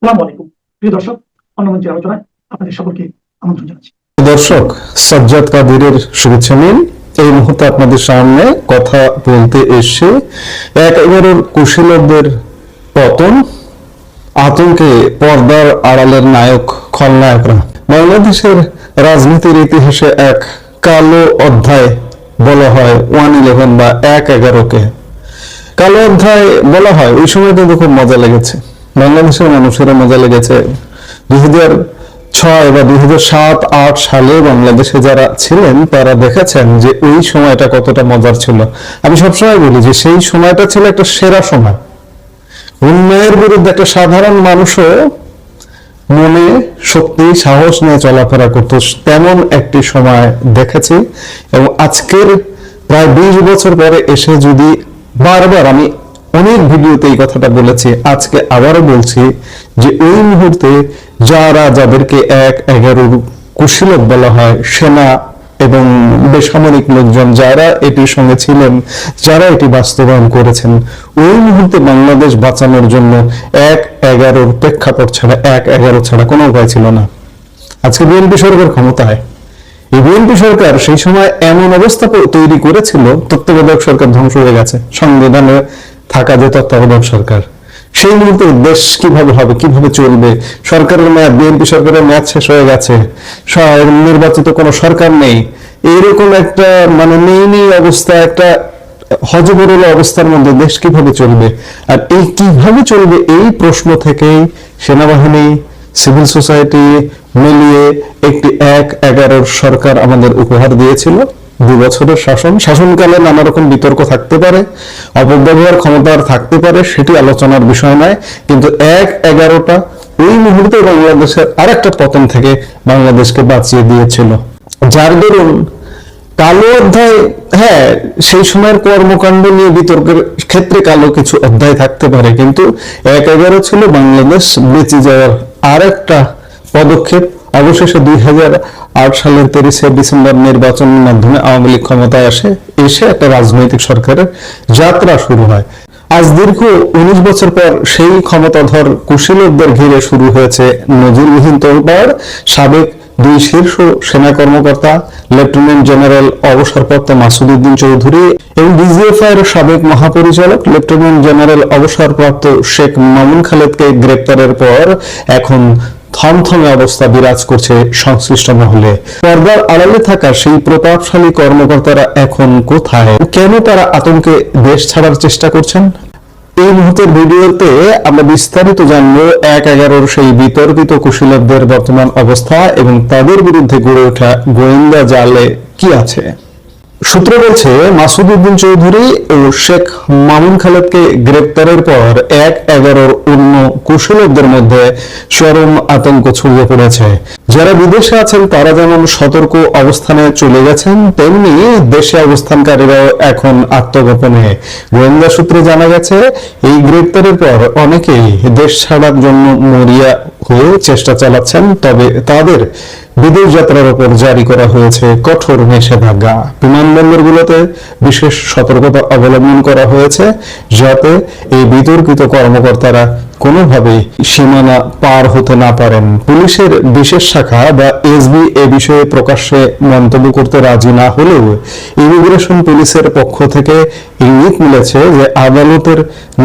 আসসালামু আলাইকুম প্রিয় দর্শক, অন্নমঞ্চের আলোচনায় আপনাদের সকলকে আমন্ত্রণ জানাচ্ছি। দর্শক, সাজ্জাদ কাদিরের শুভেচ্ছা নিন। এই মুহূর্তে আপনাদের সামনে কথা বলতে এসে একেবারের কুশীলবদের পতন, আতঙ্কে পর্দার আড়ালের নায়ক খলনায়করা। বাংলাদেশের রাজনীতির ইতিহাসে এক কালো অধ্যায় বলা হয় 1/11 বা 1/11-কে। কালো অধ্যায় বলা হয়। ওই সময় কিন্তু খুব মজা লেগেছে, বাংলাদেশের মানুষেরও মজা লেগেছে। 2006 বা 2007-8 সালে বাংলাদেশে যারা ছিলেন তারা দেখেছেন যে ওই সময়টা কতটা মজার ছিল। আমি সবসময় বলি যে সেই সময়টা ছিল একটা সেরা সময়। অন্যায়ের বিরুদ্ধে একটা সাধারণ মানুষও মনে শক্তি সাহস নিয়ে চলাফেরা করত, তেমন একটি সময় দেখেছি। এবং আজকের প্রায় 20 বছর পরে এসে যদি বারবার, আমি অনেক ভিডিওতে এই কথাটা বলেছি, আজকে আবারও বলছি যে ওই মুহূর্তে যাদেরকে 1/11 কুশীলব বলা হয়, সেনা এবং বেসামরিক লোকজন যারা এটির সঙ্গে ছিলেন, যারা এটি বাস্তবায়ন করেছেন, ওই মুহূর্তে বাংলাদেশ বাঁচানোর জন্য 1/11 প্রেক্ষাপট ছাড়া, 1/11 ছাড়া কোনো উপায় ছিল না। আজকে বিএনপি সরকার ক্ষমতায়। এই বিএনপি সরকার সেই সময় এমন অবস্থা তৈরি করেছিল, তত্ত্বাবধায়ক সরকার ধ্বংস হয়ে গেছে, সংবিধানে থাকা যে তত্ত্বাবধায়ক সরকার, সেই মুহূর্তে দেশ কিভাবে হবে, কিভাবে চলবে? সরকারের মেয়াদ, বিএনপি সরকারের মেয়াদ শেষ হয়ে গেছে, নির্বাচিত কোনো সরকার নেই, এইরকম একটা নেই অবস্থা, একটা হযবরল অবস্থার মধ্যে দেশ কিভাবে চলবে? আর এই কিভাবে চলবে, এই প্রশ্ন থেকেই সেনাবাহিনী, সিভিল সোসাইটি মিলিয়ে একটি 1/11 সরকার আমাদের উপহার দিয়েছিল। 2 বছরের শাসনকালে নানা রকম বিতর্ক থাকতে পারে, অপব্যবহার ক্ষমতার থাকতে পারে, সেটি আলোচনার বিষয় নয়, কিন্তু 1/11টা ওই মুহূর্তে বাংলাদেশের আরেকটা পতন থেকে বাংলাদেশকে বাঁচিয়ে দিয়েছিল। যার দরুন কালো অধ্যায়, হ্যাঁ, সেই সময়ের কর্মকাণ্ড নিয়ে বিতর্কের ক্ষেত্রে কালো কিছু অধ্যায় থাকতে পারে, কিন্তু 1/11 ছিল বাংলাদেশ বেঁচে যাওয়ার আরেকটা পদক্ষেপ। অবশেষে 2008 সালের 23 ডিসেম্বর নির্বাচনের মাধ্যমে আওয়ামী লীগ ক্ষমতায় এসে একটা রাজনৈতিক সরকারের যাত্রা শুরু হয়। আজ দীর্ঘ 19 বছর পর সেই ক্ষমতাধর কুশীলবদের ঘিরে শুরু হয়েছে নজিরবিহীন তোলপাড়। সাবেক 2 শীর্ষ সেনা কর্মকর্তা, লেফটেন্যান্ট জেনারেল অবসরপ্রাপ্ত মাসুদ উদ্দিন চৌধুরী এবং ডিজিএফআই এর সাবেক মহাপরিচালক লেফটেন্যান্ট জেনারেল অবসরপ্রাপ্ত শেখ মামুন খালেদকে গ্রেপ্তারের পর এখন থমথমে অবস্থা বিরাজ করছে সংশ্লিষ্ট মহলে। পর্দার আড়ালে থাকা সেই প্রতাপশালী কর্মকর্তারা এখন কোথায়? কেন তারা আতঙ্কে দেশ ছাড়ার চেষ্টা করছেন? এই মুহূর্তের ভিডিওতে আমরা বিস্তারিত জানবো 1/11 সেই বিতর্কিত কুশীলবদের বর্তমান অবস্থা এবং তাদের বিরুদ্ধে গড়ে ওঠা গোয়েন্দা জালে কি আছে। সূত্র বলছে, মাসুদ উদ্দিন চৌধুরী ও শেখ মামুন খালেদকে গ্রেপ্তারের পর 1/11 অন্য কুশীলবদের মধ্যে চরম আতঙ্ক ছড়িয়ে পড়েছে। যারা বিদেশে আছেন তারা যেমন সতর্ক অবস্থানে চলে গেছেন, তেমনি দেশে অবস্থানকারীরাও এখন আত্মগোপনে। গোয়েন্দা সূত্রে জানা গেছে, এই গ্রেপ্তারের পর অনেকেই দেশ ছাড়ার জন্য মরিয়া হয়ে চেষ্টা চালাচ্ছেন, তবে তাদের বিদেশ যাত্রার উপর জারি করা হয়েছে কঠোর নিষেধাজ্ঞা। বিমানবন্দরগুলোতে বিশেষ সতর্কতা অবলম্বন করা হয়েছে, যাতে এই বিতর্কিত কর্মকর্তারা কোনোভাবেই সীমানা পার হতে না পারেন। পুলিশের বিশেষ শাখা বা এসবি এ বিষয়ে প্রকাশ্যে মন্তব্য করতে রাজি না হলেও ইমিগ্রেশন পুলিশের পক্ষ থেকে ইঙ্গিত মিলেছে যে আদালতের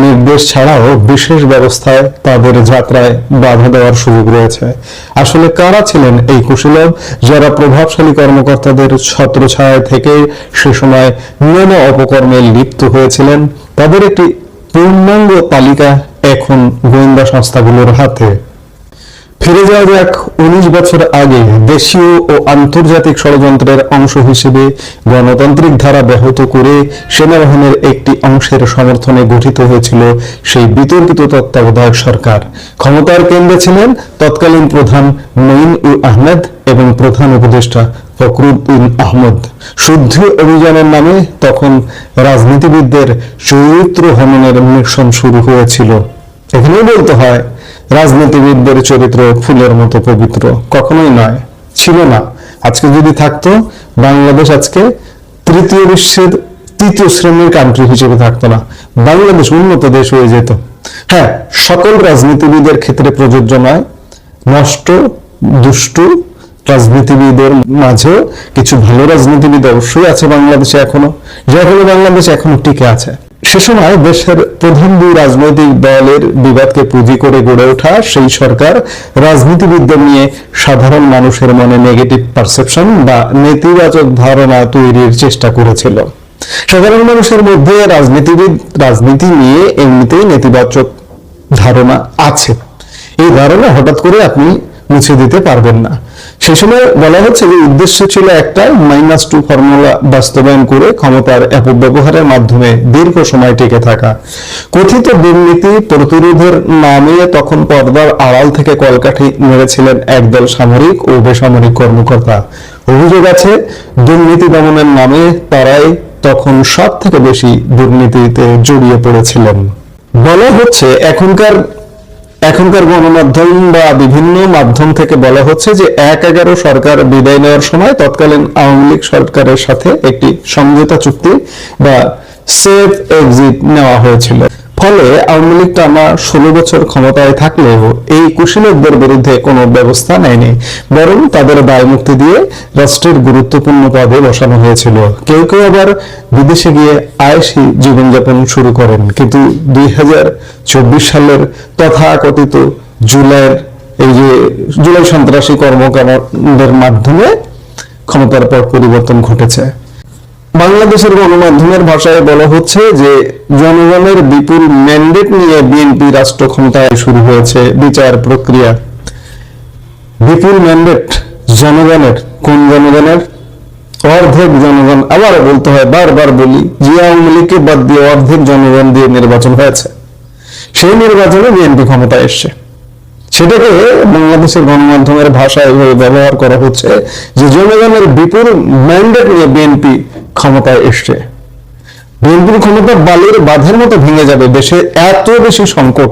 নির্দেশ ছাড়াও বিশেষ ব্যবস্থায় তাদের যাত্রায় বাধা দেওয়ার সুযোগ রয়েছে। আসলে কারা ছিলেন এই কুশীলব, যারা প্রভাবশালী কর্মকর্তাদের ছত্রছায়া থেকে সে সময় নানা অপকর্মে লিপ্ত হয়েছিলেন? তাদের একটি পূর্ণাঙ্গ তালিকা এখন গোয়েন্দা সংস্থাগুলোর হাতে। ফিরে যাওয়া যাক 19 বছর আগে। দেশীয় ও আন্তর্জাতিক ষড়যন্ত্রের অংশ হিসেবে গণতান্ত্রিক ধারা ব্যাহত করে সেনাবাহিনীর একটি অংশের সমর্থনে গঠিত হয়েছিল সেই বিতর্কিত তত্ত্বাবধায়ক সরকার। ক্ষমতার কেন্দ্রে ছিলেন তৎকালীন প্রধান মঈন-উল আহমেদ এবং প্রধান উপদেষ্টা ফখরুদ্দিন আহমদ। শুদ্ধ অভিযানের নামে তখন রাজনীতিবিদদের চরিত্র হননের মিশন শুরু হয়েছিল। এখানেই বলতে হয়, রাজনীতিবিদদের চরিত্র ফুলের মতো পবিত্র কখনোই নয়, ছিল না। আজকে যদি থাকতো, বাংলাদেশ আজকে তৃতীয় বিশ্বের তৃতীয় শ্রেণীর কান্ট্রি হিসেবে থাকতো না, বাংলাদেশ উন্নত দেশ হয়ে যেত। হ্যাঁ, সকল রাজনীতিবিদের ক্ষেত্রে প্রযোজ্য নয়, নষ্ট দুষ্টু রাজনীতিবিদের মাঝেও কিছু ভালো রাজনীতিবিদ অবশ্যই আছে বাংলাদেশে এখনো, যেগুলো বাংলাদেশ এখনো টিকে আছে। সে সময় দেশের প্রধান দুই রাজনৈতিক দলের বিবাদকে পুঁজি করে গড়ে ওঠা সেই সরকার রাজনীতিবিদদের নিয়ে সাধারণ মানুষের মনে নেগেটিভ পারসেপশন বা নেতিবাচক ধারণা তৈরির চেষ্টা করেছিল। সাধারণ মানুষের মধ্যে রাজনীতি নিয়ে এমনিতেই নেতিবাচক ধারণা আছে, এই ধারণা হঠাৎ করে আপনি মুছে দিতে পারবেন না। সে সময় বলা হচ্ছে যে উদ্দেশ্য ছিল একটা -2 ফর্মুলা বাস্তবায়ন করে ক্ষমতার অপব্যবহারের মাধ্যমে দীর্ঘ সময় টিকে থাকা। কথিত দুর্নীতি প্রতিরোধের নামে তখন পর্দার আড়াল থেকে কলকাঠি মেরেছিলেন একদল সামরিক ও বেসামরিক কর্মকর্তা। অভিযোগ আছে দুর্নীতি দমনের নামে তারাই তখন সব থেকে বেশি দুর্নীতিতে জড়িয়ে পড়েছিলেন। বলা হচ্ছে এখনকার গণমাধ্যম বা বিভিন্ন মাধ্যম থেকে বলা হচ্ছে যে 1/11 সরকার বিদায় নেওয়ার সময় তৎকালীন আওয়ামী লীগ সরকারের সাথে একটি সমঝোতা চুক্তি বা সেফ এক্সিট নেওয়া হয়েছিল। ফলে আওয়ামী লীগ টানা 16 বছর ক্ষমতায় থাকলেও এই কুশলীদের বিরুদ্ধে কোনো ব্যবস্থা নেয়নি, বরং তাদের দায় মুক্তি দিয়ে রাষ্ট্রের গুরুত্বপূর্ণ পদে বসানো হয়েছিল। কেউ কেউ আবার বিদেশে গিয়ে আয়েশি জীবনযাপন শুরু করেন। কিন্তু 2024 সালের তথাকথিত জুলাই সন্ত্রাসী কর্মকাণ্ডের মাধ্যমে ক্ষমতার পর পরিবর্তন ঘটেছে। বাংলাদেশের গণমাধ্যমের ভাষায় বলা হচ্ছে যে জনগণের বিপুল ম্যান্ডেট নিয়ে বিএনপি রাষ্ট্র ক্ষমতায় শুরু হয়েছে বিচার প্রক্রিয়া। বিপুল ম্যান্ডেট জনগণের, কোন জনগণের? অর্ধেক জনগণ। আবার বলতে হয়, বারবার বলি, যে আওয়ামী লীগকে বাদ দিয়ে অর্ধেক জনগণ দিয়ে নির্বাচন হয়েছে, সেই নির্বাচনে বিএনপি ক্ষমতায় এসছে। সেটাকে বাংলাদেশের গণমাধ্যমের ভাষায় ব্যবহার করা হচ্ছে যে জনগণের বিপুল ম্যান্ডেট নিয়ে বিএনপি ক্ষমতায় এসছে। বিএনপির ক্ষমতা বালির বাঁধের মতো ভেঙে যাবে। দেশে এত বেশি সংকট,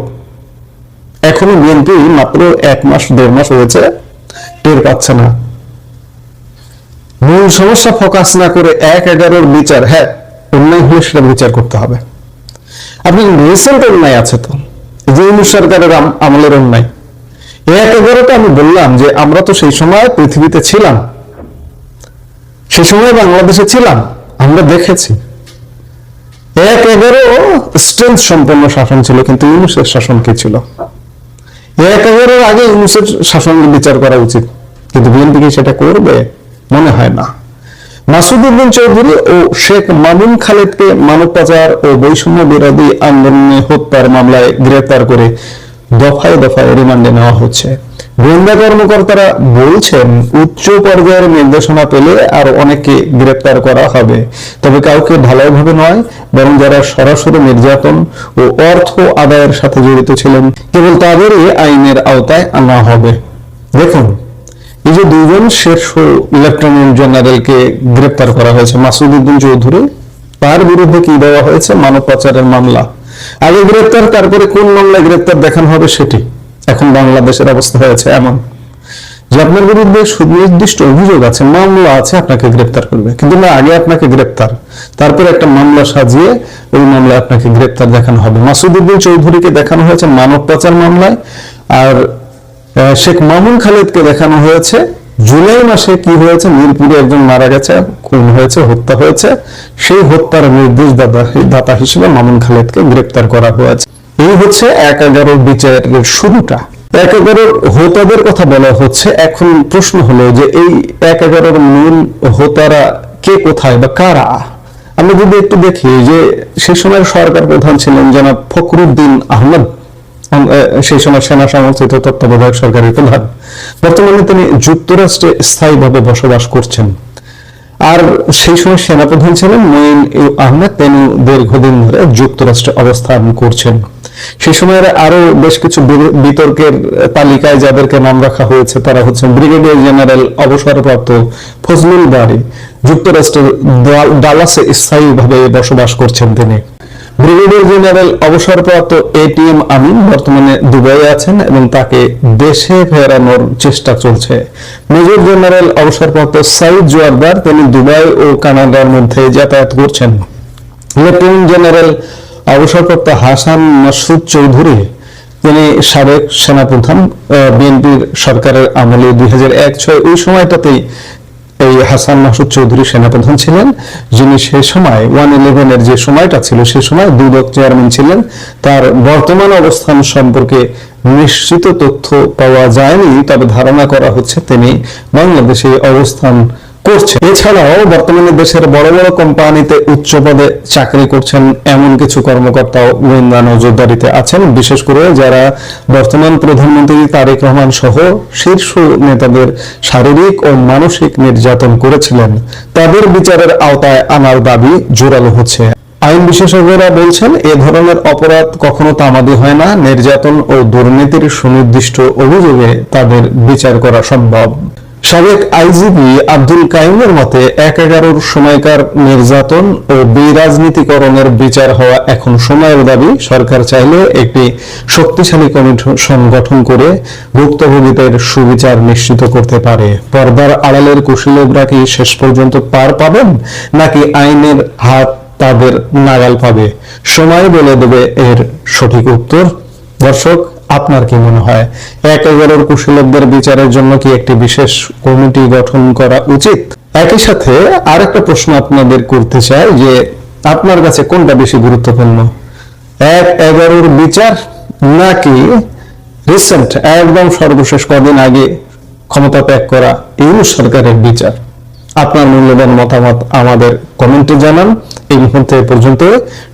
এখনো বিএনপি মাত্র 1-1.5 মাস হয়েছে, টের পাচ্ছে না। মূল সমস্যা ফোকাস না করে 1/11 বিচার, হ্যাঁ অন্যায় হলে সেটা বিচার করতে হবে। আপনি রিসেন্ট অন্যায় আছে তো, যে সরকারের আমলের অন্যায় 1/11টা আমি বললাম যে আমরা তো সেই সময় পৃথিবীতে ছিলাম, সেই সময় বাংলাদেশে ছিলাম, আমরা দেখেছি 1/11 স্ট্রেংথ সম্পন্ন শাসন ছিল, কিন্তু ইউনূসের শাসন কি ছিল? 1/11 আগে ইউনূসের শাসন বিচার করা উচিত, কিন্তু বিএনপি কি সেটা করবে? মনে হয় না। মাসুদ উদ্দিন চৌধুরী ও শেখ মামুন খালেদকে মানব পাচার ও বৈষম্য বিরোধী আন্দোলনে হত্যার মামলায় গ্রেফতার করে দফায় দফায় রিমান্ডে নেওয়া হচ্ছে। গোয়েন্দা কর্মকর্তারা বলছেন উচ্চ পর্যায়ের নির্দেশনা পেলে আরো অনেককে গ্রেফতার করা হবে, তবে কাউকে ঢালাওভাবে নয়, বরং যারা সরাসরি নির্যাতন ও অর্থ আদায়ের সাথে জড়িত ছিলেন কেবল তাদেরই আইনের আওতায় আনা হবে। দেখুন, এই যে দুজন শীর্ষ লেফটেন্যান্ট জেনারেলকে গ্রেফতার করা হয়েছে, মাসুদ উদ্দিন চৌধুরী, তার বিরুদ্ধে কি দেওয়া হয়েছে? মানব পাচারের মামলা। আগে গ্রেফতার, তারপরে কোন মামলায় গ্রেফতার দেখানো হবে সেটি। এখন বাংলাদেশের অবস্থা হয়েছে এমন যে আপনার বিরুদ্ধে সুনির্দিষ্ট অভিযোগ আছে, মামলা আছে, আপনাকে গ্রেফতার করবে, কিন্তু না, আগে আপনাকে গ্রেফতার, তারপরে একটা মামলা সাজিয়ে ওই মামলায় আপনাকে গ্রেফতার দেখানো হবে। মাসুদ উদ্দিন চৌধুরীকে দেখানো হয়েছে মানব পাচার মামলায়, আর শেখ মামুন খালেদকে দেখানো হয়েছে জুলাই মাসে কি হয়েছে, মিরপুরে একজন মারা গেছে, খুন হয়েছে, হত্যা হয়েছে, সেই হত্যার নির্দেশদাতা হিসেবে মামুন খালেদকে গ্রেফতার করা হয়েছে। এই হচ্ছে 1/11 বিচারের শুরুটা। 1/11 হোতাদের কথা বলা হচ্ছে। এখন প্রশ্ন হলো যে এই 1/11 মূল হোতারা কে, কোথায় বা কারা? আমরা যদি একটু দেখি যে সেই সময়ের সরকার প্রধান ছিলেন জনাব ফখরুদ্দিন আহমদ, সেই সময় সেনা সমর্থিত তত্ত্বাবধায়ক সরকারের প্রধান। বর্তমানে তিনি যুক্তরাষ্ট্রে স্থায়ীভাবে বসবাস করছেন। আর সেই সময় সেনাপ্রধান ছিলেন মঈন আহমেদ, তিনি দীর্ঘদিন ধরে যুক্তরাষ্ট্রে অবস্থান করছেন। সেই সময়ের আরো বেশ কিছু বিতর্কের তালিকায় যাদেরকে নাম রাখা হয়েছে তারা হচ্ছেন ব্রিগেডিয়ার জেনারেল অবসরপ্রাপ্ত ফজলুল বারী, যুক্তরাষ্ট্রের ডালাসে স্থায়ীভাবে বসবাস করছেন তিনি। ব্রিগেডিয়ার জেনারেল অবসরপ্রাপ্ত এটিএম আমিন বর্তমানে দুবাইয়ে আছেন এবং তাকে দেশে ফেরানোর চেষ্টা চলছে। মেজর জেনারেল অবসরপ্রাপ্ত সাইদ জোয়ারদার, তিনি দুবাই ও কানাডার মধ্যে যাতায়াত করছেন। লেফটেন্যান্ট জেনারেল অবসরপ্রাপ্ত হাসান মাসুদ চৌধুরী, তিনি সাবেক সেনাপ্রধান, বিএনপির সরকারের আমলে 2001-06 ওই সময়টাতেই এই হাসান মাসুদ চৌধুরী সেনাপ্রধান ছিলেন, যিনি সে সময় 111-এর যে সময়টা ছিল সে সময় দুদক চেয়ারম্যান ছিলেন। তার বর্তমান অবস্থান সম্পর্কে নিশ্চিত তথ্য পাওয়া যায়নি, তবে ধারণা করা হচ্ছে তিনি বাংলাদেশে অবস্থান করছেন। এছাড়াও বর্তমানে দেশের বড় বড় কোম্পানিতে উচ্চ পদে চাকরি করছেন এমন কিছু কর্মকর্তাও গোয়েন্দা নজরদারিতে আছেন, বিশেষ করে যারা বর্তমান প্রধানমন্ত্রী তারেক রহমান সহ শীর্ষ নেতাদের শারীরিক ও মানসিক নির্যাতন করেছিলেন, তাদের বিচারের আওতায় আনার দাবি জোরালো হচ্ছে। আইন বিশেষজ্ঞরা বলছেন, এ ধরনের অপরাধ কখনো তামাদি হয় না, নির্যাতন ও দুর্নীতির সুনির্দিষ্ট অভিযোগে তাদের বিচার করা সম্ভব। সাবেক আইজিপি আব্দুল কাইমের মতে 1/11-র সময়কার নির্যাতন ও বিরাজনীতিকরণের বিচার হওয়া এখন সময়ের দাবি। সরকার চাইলে একটি শক্তিশালী কমিশন গঠন করে ভুক্তভোগীদের সুবিচার নিশ্চিত করতে পারে। পর্দার আড়ালের কুশলীরা কি শেষ পর্যন্ত পার পাবেন, নাকি আইনের হাত তাদের নাগাল পাবে? সময় বলে দেবে এর সঠিক উত্তর। দর্শক, আপনার কি মনে হয় 1/11-র কুশলীদের বিচারের জন্য কি একটি বিশেষ কমিটি গঠন করা উচিত? একই সাথে আরেকটা প্রশ্ন আপনাদের করতে চাই যে আপনার কাছে কোনটা বেশি গুরুত্বপূর্ণ, 1/11-র বিচার নাকি রিসেন্ট একদম সর্বশেষ কদিন আগে ক্ষমতা ত্যাগ করা ইউনূস সরকারের বিচার? আপনার মূল্যবান মতামত আমাদের কমেন্টে জানান। এই মুহূর্তে পর্যন্ত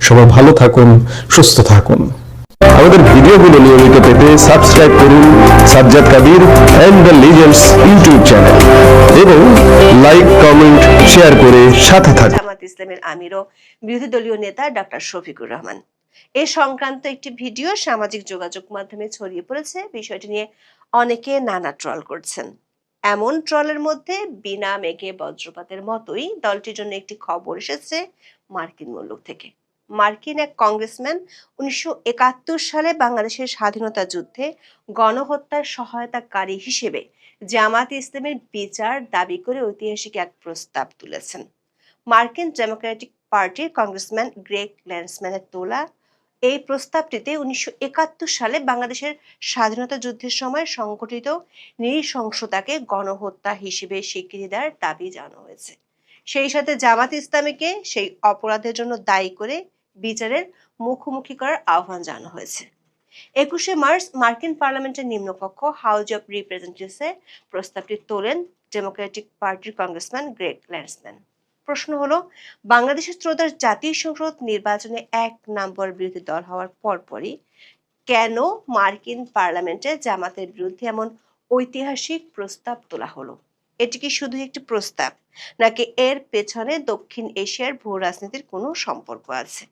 সবাই ভালো থাকুন, সুস্থ থাকুন। আমাদের ভিডিওগুলো নিয়মিত পেতে সাবস্ক্রাইব করুন Sajjad Kadir and the legends YouTube channel এবং লাইক, কমেন্ট, শেয়ার করে সাথে থাকুন। জামাত ইসলামের আমির ও বিরোধী দলীয় নেতা ডক্টর শফিকুর রহমান, এ সংক্রান্ত একটি ভিডিও সামাজিক যোগাযোগ মাধ্যমে ছড়িয়ে পড়েছে। বিষয়টি নিয়ে অনেকে নানা ট্রল করছেন। এমন ট্রলের মধ্যে বিনা মেঘে বজ্রপাতের মতোই দলটির জন্য একটি খবর এসেছে মার্কিন মুলুক থেকে। মার্কিন এক কংগ্রেসম্যান 1971 সালে বাংলাদেশের স্বাধীনতা যুদ্ধে গণহত্যার সহায়তাকারী হিসেবে জামাত ইসলামের বিচার দাবি করে ঐতিহাসিক এক প্রস্তাব তুলেছেন। মার্কিন ডেমোক্রেটিক পার্টির কংগ্রেসম্যান গ্রেগ ল্যান্সম্যানের তোলা এই প্রস্তাবটিতে 1971 সালে বাংলাদেশের স্বাধীনতা যুদ্ধের সময় সংঘটিত নৃশংসতাকে গণহত্যা হিসেবে স্বীকৃতি দেওয়ার দাবি জানানো হয়েছে। সেই সাথে জামাত ইসলামীকে সেই অপরাধের জন্য দায়ী করে বিচারের মুখোমুখি করার আহ্বান জানানো হয়েছে। 21শে মার্চ মার্কিন পার্লামেন্টের নিম্নকক্ষ হাউজ অব রিপ্রেজেন্টেটিভসে প্রস্তাবটি তোলেন ডেমোক্রেটিক পার্টির কংগ্রেসম্যান গ্রেগ ল্যান্সম্যান। প্রশ্ন হলো, বাংলাদেশের ত্রয়োদশ জাতীয় সংসদ নির্বাচনে 1 নম্বর বিরোধী দল হওয়ার পরপরই কেন মার্কিন পার্লামেন্টে জামাতের বিরুদ্ধে এমন ঐতিহাসিক প্রস্তাব তোলা হলো? এটি কি শুধু একটি প্রস্তাব, নাকি এর পেছনে দক্ষিণ এশিয়ার ভূ রাজনীতির কোনো সম্পর্ক আছে?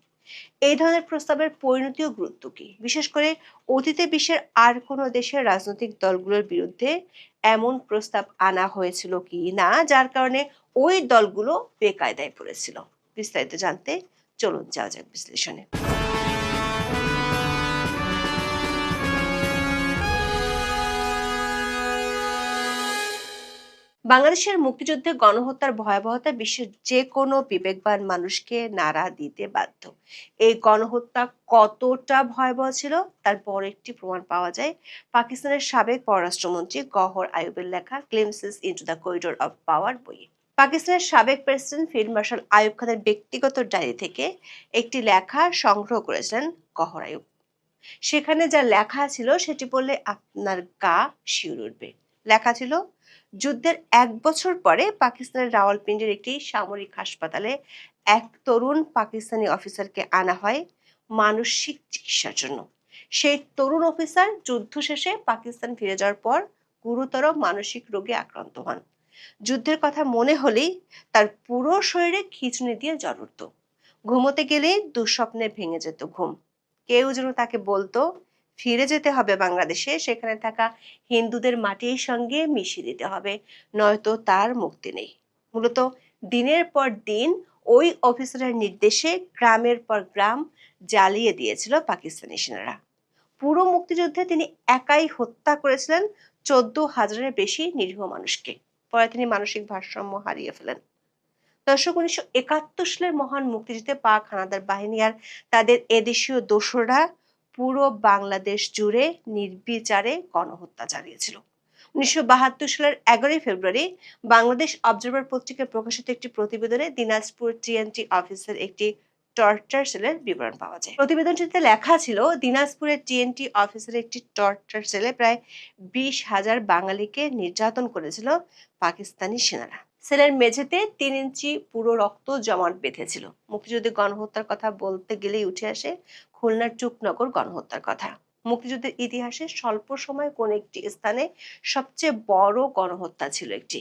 এই ধরনের প্রস্তাবের পরিণতি ও গুরুত্ব কি? বিশেষ করে অতীতে বিশ্বের আর কোনো দেশের রাজনৈতিক দলগুলোর বিরুদ্ধে এমন প্রস্তাব আনা হয়েছিল কি না, যার কারণে ওই দলগুলো বেকায়দায় পড়েছিল? বিস্তারিত জানতে চলুন যাওয়া যাক বিশ্লেষণে। বাংলাদেশের মুক্তিযুদ্ধে গণহত্যার ভয়াবহতা বিশ্বের যে কোনো বিবেকবান মানুষকে নাড়া দিতে বাধ্য। এই গণহত্যা কতটা ভয়াবহ ছিল তার বড় একটি প্রমাণ পাওয়া যায় পাকিস্তানের সাবেক পররাষ্ট্রমন্ত্রী গওহর আইয়ুবের লেখা glimpses into the corridor of power বইয়ে। পাকিস্তানের সাবেক প্রেসিডেন্ট ফিল্ড মার্শাল আইয়ুব খানের ব্যক্তিগত ডায়েরি থেকে একটি লেখা সংগ্রহ করেছিলেন গওহর আইয়ুব। সেখানে যা লেখা ছিল সেটি পড়লে আপনার গা শিউরে উঠবে। লেখা ছিল, যুদ্ধের 1 বছর পরে পাকিস্তানের রাওয়ালপিন্ডির একটি সামরিক হাসপাতালে এক তরুণ পাকিস্তানি অফিসারকে আনা হয় মানসিক চিকিৎসার জন্য। সেই তরুণ অফিসার যুদ্ধ শেষে পাকিস্তান ফিরে যাওয়ার পর গুরুতর মানসিক রোগে আক্রান্ত হন। যুদ্ধের কথা মনে হলেই তার পুরো শরীরে খিঁচুনি দিয়ে জ্বর উঠত। ঘুমোতে গেলেই দুঃস্বপ্নে ভেঙে যেত ঘুম। কেউ যেন তাকে বলতো ফিরে যেতে হবে বাংলাদেশে, সেখানে থাকা হিন্দুদের মাটির সঙ্গে মিশিয়ে দিতে হবে, নয়তো তার মুক্তি নেই। মূলত দিনের পর দিন ওই অফিসারের নির্দেশে গ্রামের পর গ্রাম জ্বালিয়ে দিয়েছিল পাকিস্তানি সেনারা। পুরো মুক্তিযুদ্ধে তিনি একাই হত্যা করেছিলেন 14,000-এর বেশি নিরীহ মানুষকে। পরে তিনি মানসিক ভারসাম্য হারিয়ে ফেলেন। দর্শক, 1971 সালের মহান মুক্তিযুদ্ধে পাক হানাদার বাহিনী আর তাদের এদেশীয় দোসররা পুরো বাংলাদেশ জুড়ে নির্বিচারে গণহত্যা চালিয়েছিল। 1972 সালের 11 ফেব্রুয়ারি বাংলাদেশ অবজারভার পত্রিকায় প্রকাশিত একটি প্রতিবেদনে দিনাজপুর টিএনটি অফিসের একটি টর্চার সেলের বিবরণ পাওয়া যায়। প্রতিবেদনটিতে লেখা ছিল, দিনাজপুরের টিএনটি অফিসের একটি টর্চার সেলে প্রায় 20,000 বাঙালিকে নির্যাতন করেছিল পাকিস্তানি সেনারা। সেলের মেঝেতে 3 ইঞ্চি পুরো রক্ত জমাট বেঁধেছিল। মুক্তিযুদ্ধে গণহত্যার কথা বলতে গেলেই উঠে আসে খুলনার চুকনগর গণহত্যার কথা। মুক্তিযুদ্ধের ইতিহাসে স্বল্প সময়ে কোন একটি স্থানে সবচেয়ে বড় গণহত্যা ছিল একটি।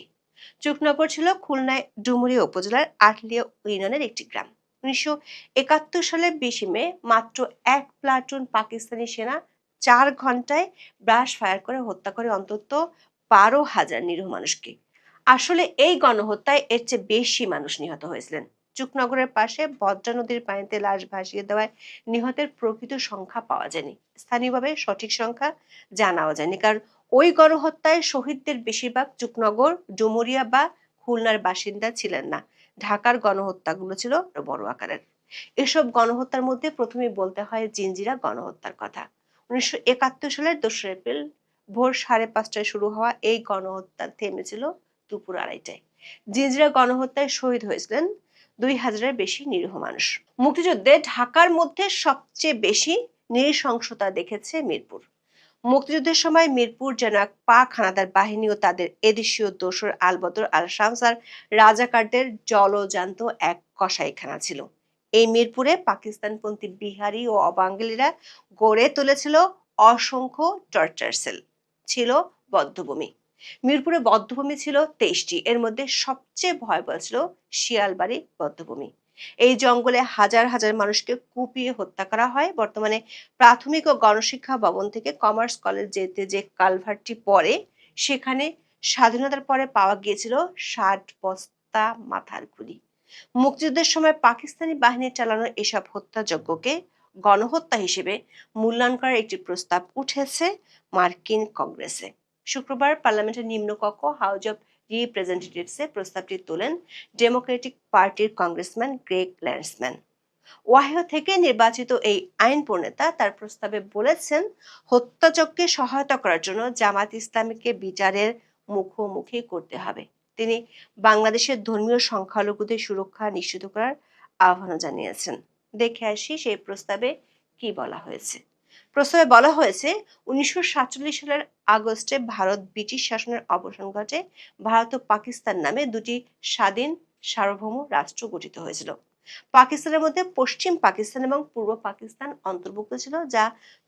চুকনগর ছিল খুলনায় ডুমুরিয়া উপজেলার আটলিয়া ইউনিয়নের একটি গ্রাম। 1971 সালের 20 মে মাত্র 1 প্লাটুন পাকিস্তানি সেনা 4 ঘন্টায় ব্রাশ ফায়ার করে হত্যা করে অন্তত 12,000 নিরীহ মানুষকে। আসলে এই গণহত্যায় এর চেয়ে বেশি মানুষ নিহত হয়েছিলেন। চুকনগরের পাশে বদ্রা নদীর পানিতে লাশ ভাসিয়ে দেওয়ায় নিহতের প্রকৃত সংখ্যা পাওয়া যায়নি। স্থানীয়ভাবে সঠিক সংখ্যা জানাও যায়নি, কারণ ওই গণহত্যায় শহীদদের বেশিরভাগ চুকনগর, ডুমুরিয়া বা খুলনার বাসিন্দা ছিলেন না। ঢাকার গণহত্যাগুলো ছিল বড় আকারের। এসব গণহত্যার মধ্যে প্রথমেই বলতে হয় জিঞ্জিরা গণহত্যার কথা। 1971 সালের 2 এপ্রিল ভোর 5:30টায় শুরু হওয়া এই গণহত্যা থেমেছিল দুপুর 2:30টায়। জিঞ্জিরা গণহত্যায় শহীদ হয়েছিলেন 2,000-এর বেশি নিরীহ মানুষ। মুক্তিযুদ্ধে ঢাকার মধ্যে সবচেয়ে বেশি নৃশংসতা দেখেছে মিরপুর। মুক্তিযুদ্ধের সময় মিরপুর যেন এক পাক হানাদার বাহিনী ও তাদের এদেশীয় দোসর আলবদর আল শামস আর রাজাকারদের জলজান্ত এক কসাইখানা ছিল। এই মিরপুরে পাকিস্তানপন্থী বিহারি ও অবাঙালিরা গড়ে তুলেছিল অসংখ্য টর্চার সেল, ছিল বধ্যভূমি। মিরপুরে বধ্যভূমি ছিল 23টি। এর মধ্যে সবচেয়ে ভয়াবহ ছিল শিয়ালবাড়ি বধ্যভূমি। এই জঙ্গলে হাজার হাজার মানুষকে কুপিয়ে হত্যা করা হয়। বর্তমানে প্রাথমিক ও গণশিক্ষা ভবন থেকে কমার্স কলেজ যেতে যে কালভার্টটি পড়ে, সেখানে স্বাধীনতার পরে পাওয়া গিয়েছিল 60 বস্তা মাথার খুলি। মুক্তিযুদ্ধের সময় পাকিস্তানি বাহিনীর চালানো এসব হত্যাযজ্ঞকে গণহত্যা হিসেবে মূল্যায়ন করার একটি প্রস্তাব উঠেছে মার্কিন কংগ্রেসে। শুক্রবার পার্লামেন্টের নিম্নকক্ষ হাউস অব রিপ্রেজেন্টেটিভসে প্রস্তাবটি তোলেন ডেমোক্রেটিক পার্টির কংগ্রেসম্যান গ্রেগ ল্যান্সম্যান। ওয়াহিও থেকে নির্বাচিত এই আইন প্রণেতা তার প্রস্তাবে বলেছেন, হত্যাযজ্ঞে সহায়তা করার জন্য জামাত ইসলামীকে বিচারের মুখোমুখি করতে হবে। তিনি বাংলাদেশের ধর্মীয় সংখ্যালঘুদের সুরক্ষা নিশ্চিত করার আহ্বান জানিয়েছেন। দেখে আসি সেই প্রস্তাবে কি বলা হয়েছে। প্রস্তাবে বলা হয়েছে, 1947 সালের আগস্টে ভারত ব্রিটিশ শাসনের অবসান ঘটে। ভারত ও পাকিস্তান নামে দুটি স্বাধীন সার্বভৌম রাষ্ট্র গঠিত হয়েছিল। পাকিস্তানের মধ্যে পশ্চিম পাকিস্তান এবং পূর্ব পাকিস্তান অন্তর্ভুক্ত ছিল, যা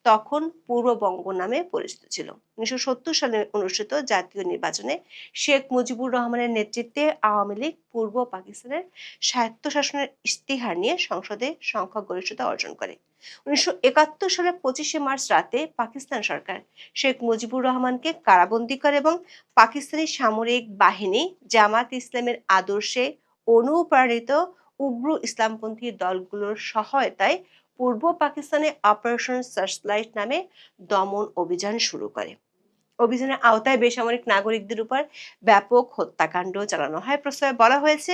তখন পূর্ববঙ্গ নামে পরিচিত ছিল। 1970 সালে অনুষ্ঠিত জাতীয় নির্বাচনে শেখ মুজিবুর রহমানের নেতৃত্বে আওয়ামী লীগ পূর্ব পাকিস্তানের স্বায়ত্তশাসনের ইশতেহার নিয়ে সংসদে সংখ্যাগরিষ্ঠতা অর্জন করে। 1971 সালের 25 মার্চ রাতে পাকিস্তান সরকার শেখ মুজিবুর রহমানকে কারাবন্দী করে এবং পাকিস্তানি সামরিক বাহিনী জামাত ইসলামের আদর্শে অনুপ্রাণিত উগ্র ইসলামপন্থী দলগুলোর সহায়তায় পূর্ব পাকিস্তানে অপারেশন সার্চলাইট নামে দমন অভিযান শুরু করে। অভিযানের আওতায় বেসামরিক নাগরিকদের উপর ব্যাপক হত্যাকাণ্ড চালানো হয়। প্রস্তাবে বলা হয়েছে,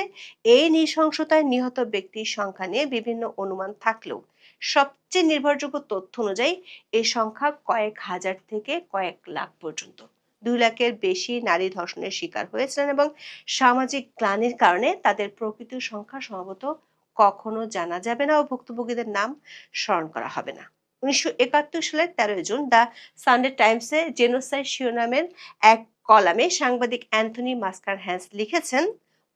এই নৃশংসতায় নিহত ব্যক্তির সংখ্যা নিয়ে বিভিন্ন অনুমান থাকলেও সবচেয়ে নির্ভরযোগ্য তথ্য অনুযায়ী এই সংখ্যা কয়েক হাজার থেকে কয়েক লাখ পর্যন্ত। 2 লাখের বেশি নারী ধর্ষণের শিকার হয়েছিলেন এবং সামাজিক গ্লানির কারণে তাদের প্রকৃত সংখ্যা সম্ভবত কখনো জানা যাবে না ও ভুক্তভোগীদের নাম স্মরণ করা হবে না। 1971 সালের 13 জুন দ্য সানডে টাইমসে জেনোসাইড শিরোনামের এক কলামে সাংবাদিক অ্যান্থনি মাস্কার হ্যান্স লিখেছেন,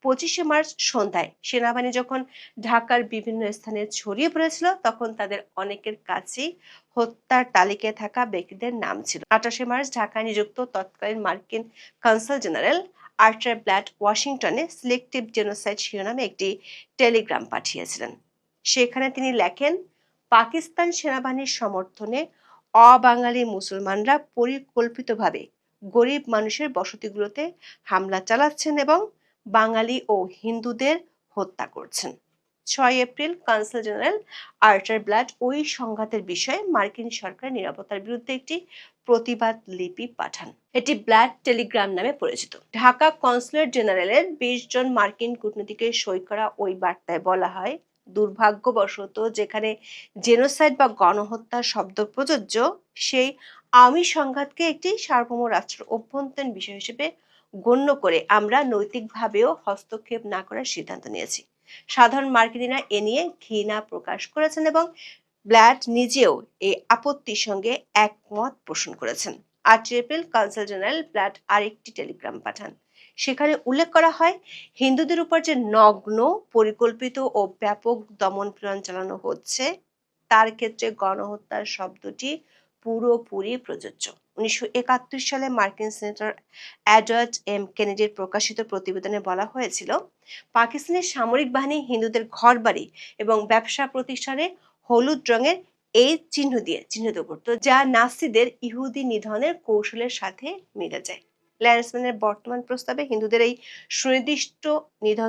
25 মার্চ সন্ধ্যায় সেনাবাহিনী যখন ঢাকার বিভিন্ন স্থানে ছড়িয়ে পড়েছিল, তখন তাদের অনেকের কাছেই হত্যার তালিকায় থাকা ব্যক্তিদের নাম ছিল। 28 মার্চ ঢাকায় নিযুক্ত তৎকালীন মার্কিন কনসাল জেনারেল আর্চার ব্ল্যাড ওয়াশিংটনে সিলেক্টিভ জেনোসাইড শিরোনামে একটি টেলিগ্রাম পাঠিয়েছিলেন। সেখানে তিনি লেখেন, পাকিস্তান সেনাবাহিনীর সমর্থনে অবাঙালি মুসলমানরা পরিকল্পিতভাবে গরিব মানুষের বসতিগুলোতে হামলা চালাচ্ছেন এবং বাঙালি ও হিন্দুদের হত্যা করছেন। 6 এপ্রিল কনসাল জেনারেল আর্চার ব্লাড ওই সংঘাতের বিষয়ে মার্কিন সরকারের নিরাপত্তার বিরুদ্ধে একটি প্রতিবাদ লিপি পাঠান। এটি ব্লাড টেলিগ্রাম নামে পরিচিত। ঢাকা কনসুলেট জেনারেলের 20 জন মার্কিন কূটনীতিকের সই করা ওই বার্তায় বলা হয়, দুর্ভাগ্যবশত যেখানে জেনোসাইড বা গণহত্যা শব্দ প্রযোজ্য, সেই আওয়ামী সংঘাতকে একটি সার্বভৌম রাষ্ট্রের অভ্যন্তরীণ বিষয় হিসেবে গণ্য করে আমরা নৈতিকভাবেও হস্তক্ষেপ না করার সিদ্ধান্ত নিয়েছি। সাধারণ মার্কিনিরা এ নিয়ে ঘৃণা প্রকাশ করেছেন এবং ব্ল্যাড নিজেও এই আপত্তির সঙ্গে একমত পোষণ করেছেন। 8 এপ্রিল কনসাল জেনারেল ব্ল্যাড আরেকটি টেলিগ্রাম পাঠান। সেখানে উল্লেখ করা হয়, হিন্দুদের উপর যে নগ্ন, পরিকল্পিত ও ব্যাপক দমন-পীড়ন চালানো হচ্ছে তার ক্ষেত্রে গণহত্যার শব্দটি পুরোপুরি প্রযোজ্য। 1971 সালে মার্কিন সেনেটর এডওয়ার্ড এম কেনেডির প্রকাশিত প্রতিবেদনে বলা হয়েছিল, পাকিস্তানের সামরিক বাহিনী হিন্দুদের ঘরবাড়ি এবং ব্যবসা প্রতিষ্ঠানে হলুদ রঙের এই চিহ্ন দিয়ে চিহ্নিত করত, যা নাৎসিদের ইহুদি নিধনের কৌশলের সাথে মিলে যায়। ল্যান্সম্যানের বর্তমান প্রস্তাবে হিন্দুদের এই সুনির্দিষ্ট নিধন